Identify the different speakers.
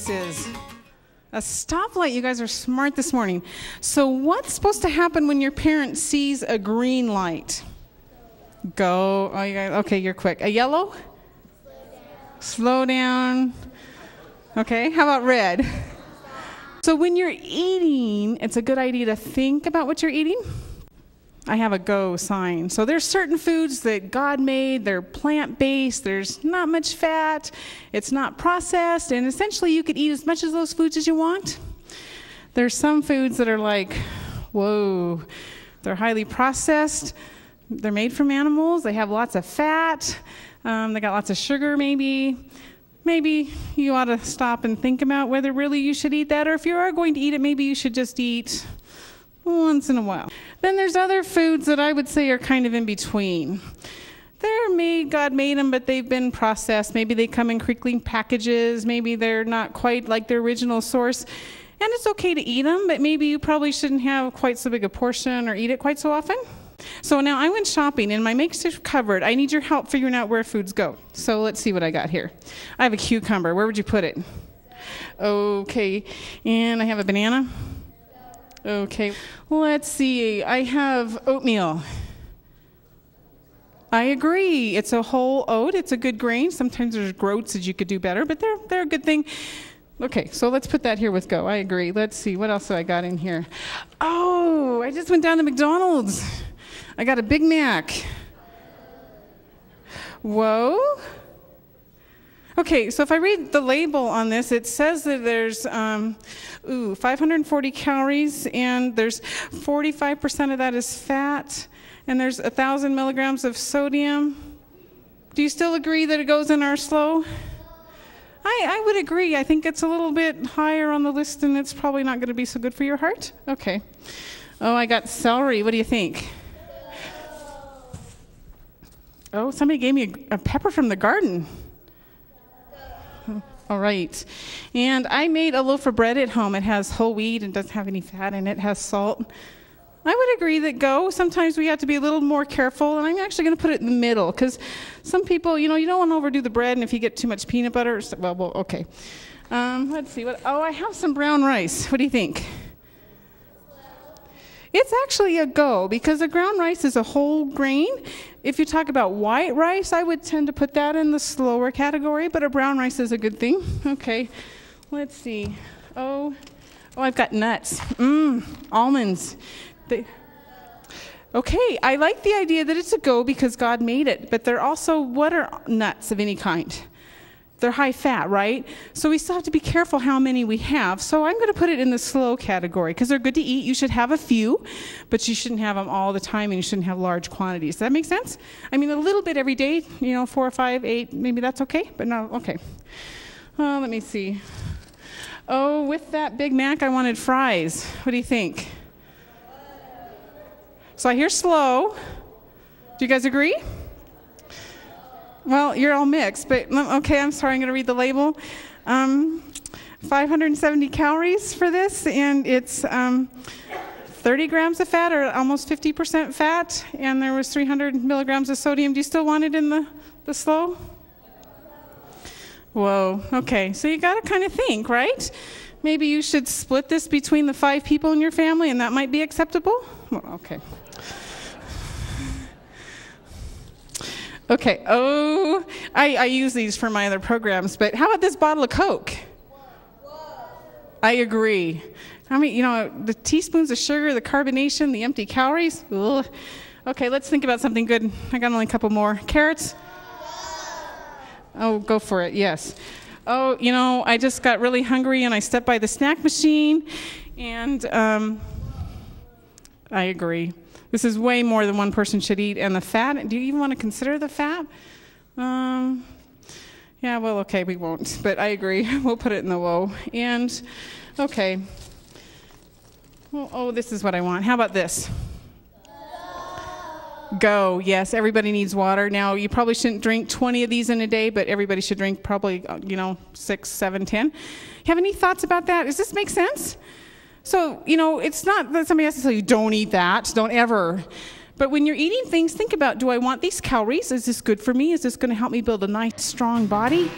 Speaker 1: this is. A stoplight. You guys are smart this morning. So what's supposed to happen when your parent sees a green light? Go. Oh, you guys, okay, you're quick. A yellow? Slow down. Okay, how about red? So when you're eating, it's a good idea to think about what you're eating. I have a go sign. So there's certain foods that God made, they're plant-based, there's not much fat, it's not processed, and essentially you could eat as much of those foods as you want. There's some foods that are like, whoa, they're highly processed, they're made from animals, they have lots of fat, they got lots of sugar maybe. Maybe you ought to stop and think about whether really you should eat that, or if you are going to eat it, maybe you should just eat once in a while. Then there's other foods that I would say are kind of in between. They're made, God made them, but they've been processed. Maybe they come in crinkling packages. Maybe they're not quite like their original source. And it's okay to eat them, but maybe you probably shouldn't have quite so big a portion or eat it quite so often. So now I went shopping, and my makeshift cupboard, I need your help figuring out where foods go. So let's see what I got here. I have a cucumber. Where would you put it? Okay. And I have a banana. Okay. Let's see. I have oatmeal. I agree. It's a whole oat. It's a good grain. Sometimes there's groats that you could do better, but they're a good thing. Okay, so let's put that here with go. I agree. Let's see. What else have I got in here? Oh, I just went down to McDonald's. I got a Big Mac. Whoa. Okay, so if I read the label on this, it says that there's 540 calories, and there's 45% of that is fat, and there's 1,000 milligrams of sodium. Do you still agree that it goes in our slow? I would agree. I think it's a little bit higher on the list, and it's probably not going to be so good for your heart. Okay. Oh, I got celery. What do you think? Oh, somebody gave me a pepper from the garden. All right. And I made a loaf of bread at home. It has whole wheat and doesn't have any fat in it. It has salt. I would agree that go. Sometimes we have to be a little more careful, and I'm actually going to put it in the middle, because some people, you don't want to overdo the bread, and if you get too much peanut butter, well, okay. Let's see. I have some brown rice. What do you think? It's actually a go, because the ground rice is a whole grain. If you talk about white rice, I would tend to put that in the slower category, but a brown rice is a good thing. Okay, let's see. Oh, I've got nuts. Almonds. Okay, I like the idea that it's a go because God made it, but they're also, what are nuts of any kind? They're high fat, right? So we still have to be careful how many we have. So I'm going to put it in the slow category because they're good to eat. You should have a few, but you shouldn't have them all the time, and you shouldn't have large quantities. Does that make sense? I mean, a little bit every day, 4 or 5, 8, maybe that's okay, but no, okay. Let me see. Oh, with that Big Mac, I wanted fries. What do you think? So I hear slow. Do you guys agree? Well, you're all mixed, but okay, I'm sorry, I'm going to read the label. 570 calories for this, and it's 30 grams of fat, or almost 50% fat, and there was 300 milligrams of sodium. Do you still want it in the slow? Whoa, okay, so you got to kind of think, right? Maybe you should split this between the 5 people in your family, and that might be acceptable? Well, okay. Okay, I use these for my other programs, but how about this bottle of Coke? I agree. I mean, the teaspoons of sugar, the carbonation, the empty calories. Ugh. Okay, let's think about something good. I got only a couple more. Carrots? Oh, go for it, yes. Oh, I just got really hungry, and I stepped by the snack machine, and I agree. This is way more than one person should eat. And the fat, do you even want to consider the fat? Yeah, well, okay, we won't. But I agree. We'll put it in the low. And, okay. Well, this is what I want. How about this? Go. Yes, everybody needs water. Now, you probably shouldn't drink 20 of these in a day, but everybody should drink probably, 6, 7, 10. Have any thoughts about that? Does this make sense? So, it's not that somebody has to tell you, don't eat that, don't ever. But when you're eating things, think about, do I want these calories? Is this good for me? Is this going to help me build a nice, strong body?